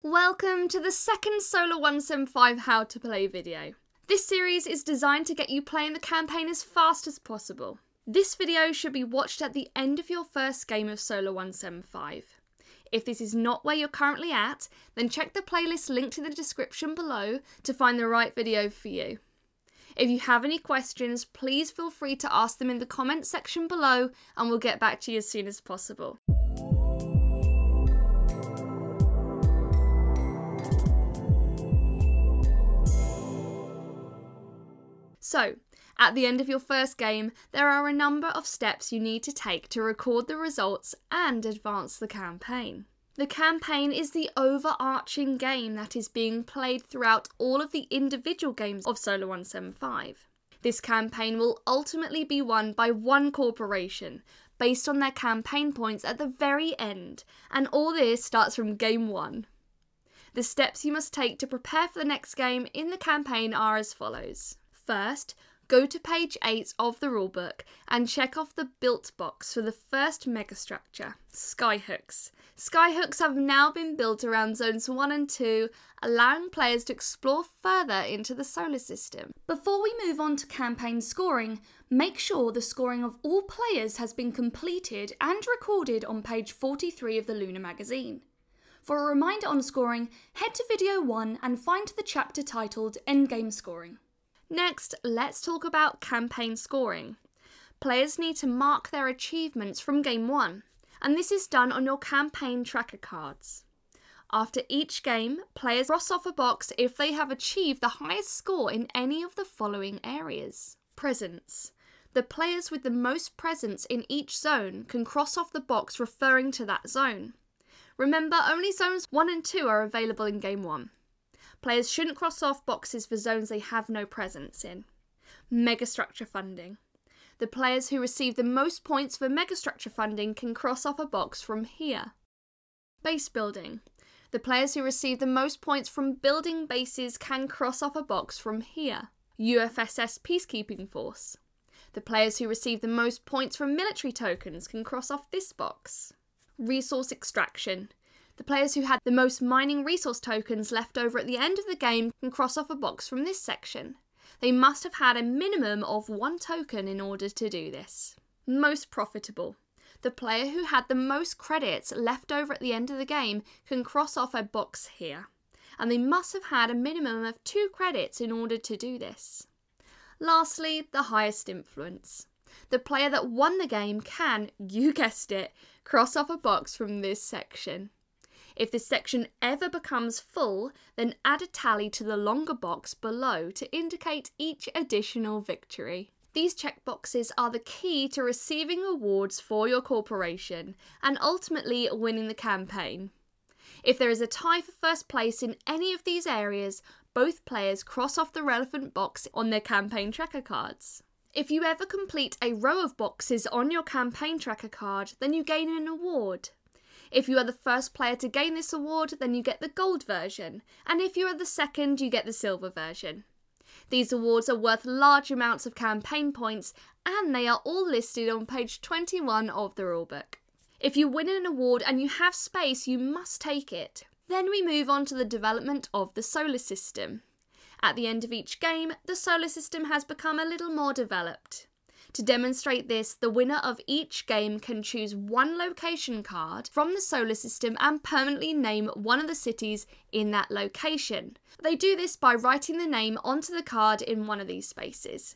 Welcome to the second Solar 175 How to Play video. This series is designed to get you playing the campaign as fast as possible. This video should be watched at the end of your first game of Solar 175. If this is not where you're currently at, then check the playlist linked in the description below to find the right video for you. If you have any questions, please feel free to ask them in the comments section below and we'll get back to you as soon as possible. So, at the end of your first game, there are a number of steps you need to take to record the results and advance the campaign. The campaign is the overarching game that is being played throughout all of the individual games of Solar 175. This campaign will ultimately be won by one corporation, based on their campaign points at the very end, and all this starts from Game 1. The steps you must take to prepare for the next game in the campaign are as follows. First, go to page 8 of the rulebook and check off the built box for the first megastructure, skyhooks. Skyhooks have now been built around zones 1 and 2, allowing players to explore further into the solar system. Before we move on to campaign scoring, make sure the scoring of all players has been completed and recorded on page 43 of the Lunar magazine. For a reminder on scoring, head to video 1 and find the chapter titled Endgame Scoring. Next, let's talk about campaign scoring. Players need to mark their achievements from Game 1, and this is done on your campaign tracker cards. After each game, players cross off a box if they have achieved the highest score in any of the following areas. Presents. The players with the most presents in each zone can cross off the box referring to that zone. Remember, only zones 1 and 2 are available in Game 1. Players shouldn't cross off boxes for zones they have no presence in. Megastructure funding. The players who receive the most points for megastructure funding can cross off a box from here. Base building. The players who receive the most points from building bases can cross off a box from here. UFSS Peacekeeping Force. The players who receive the most points from military tokens can cross off this box. Resource extraction. The players who had the most mining resource tokens left over at the end of the game can cross off a box from this section. They must have had a minimum of 1 token in order to do this. Most profitable. The player who had the most credits left over at the end of the game can cross off a box here, and they must have had a minimum of 2 credits in order to do this. Lastly, the highest influence. The player that won the game can, you guessed it, cross off a box from this section. If this section ever becomes full, then add a tally to the longer box below to indicate each additional victory. These checkboxes are the key to receiving awards for your corporation and ultimately winning the campaign. If there is a tie for first place in any of these areas, both players cross off the relevant box on their campaign tracker cards. If you ever complete a row of boxes on your campaign tracker card, then you gain an award. If you are the first player to gain this award, then you get the gold version, and if you are the second, you get the silver version. These awards are worth large amounts of campaign points, and they are all listed on page 21 of the rulebook. If you win an award and you have space, you must take it. Then we move on to the development of the solar system. At the end of each game, the solar system has become a little more developed. To demonstrate this, the winner of each game can choose one location card from the solar system and permanently name one of the cities in that location. They do this by writing the name onto the card in one of these spaces.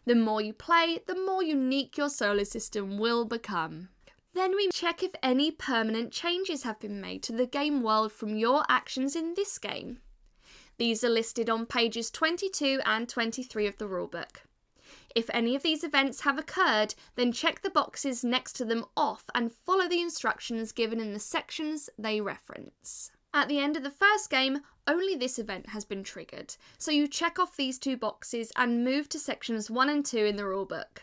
The more you play, the more unique your solar system will become. Then we check if any permanent changes have been made to the game world from your actions in this game. These are listed on pages 22 and 23 of the rulebook. If any of these events have occurred, then check the boxes next to them off and follow the instructions given in the sections they reference. At the end of the first game, only this event has been triggered, so you check off these 2 boxes and move to sections 1 and 2 in the rulebook.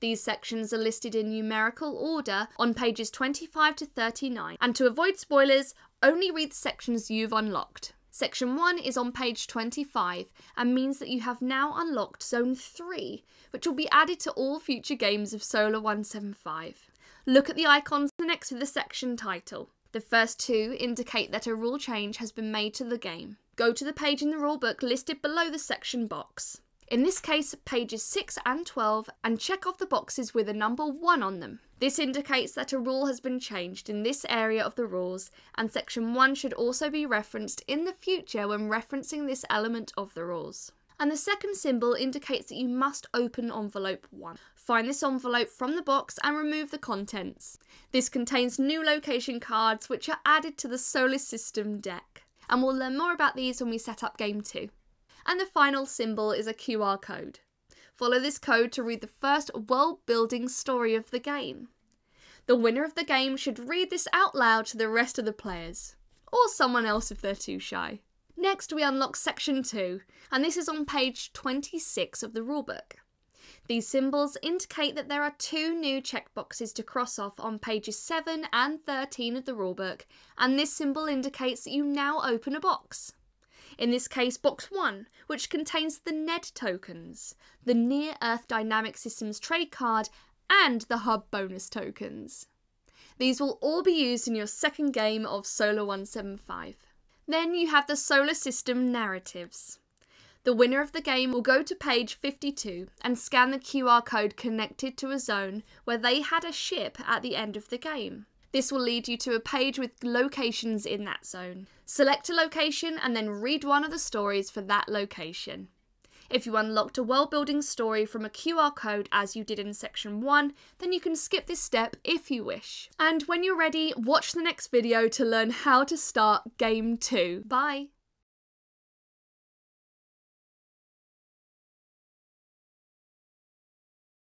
These sections are listed in numerical order on pages 25 to 39, and to avoid spoilers, only read the sections you've unlocked. Section 1 is on page 25 and means that you have now unlocked Zone 3, which will be added to all future games of Solar 175. Look at the icons next to the section title. The first two indicate that a rule change has been made to the game. Go to the page in the rulebook listed below the section box. In this case, pages 6 and 12, and check off the boxes with a number 1 on them. This indicates that a rule has been changed in this area of the rules, and section 1 should also be referenced in the future when referencing this element of the rules. And the second symbol indicates that you must open envelope 1. Find this envelope from the box and remove the contents. This contains new location cards which are added to the Solar System deck, and we'll learn more about these when we set up game 2. And the final symbol is a QR code. Follow this code to read the first world-building story of the game. The winner of the game should read this out loud to the rest of the players, or someone else if they're too shy. Next we unlock section 2, and this is on page 26 of the rulebook. These symbols indicate that there are 2 new checkboxes to cross off on pages 7 and 13 of the rulebook, and this symbol indicates that you now open a box. In this case, box 1, which contains the NED tokens, the Near Earth Dynamic Systems trade card, and the Hub bonus tokens. These will all be used in your second game of Solar 175. Then you have the Solar System narratives. The winner of the game will go to page 52 and scan the QR code connected to a zone where they had a ship at the end of the game. This will lead you to a page with locations in that zone. Select a location and then read one of the stories for that location. If you unlocked a world-building story from a QR code as you did in section 1, then you can skip this step if you wish. And when you're ready, watch the next video to learn how to start game 2. Bye!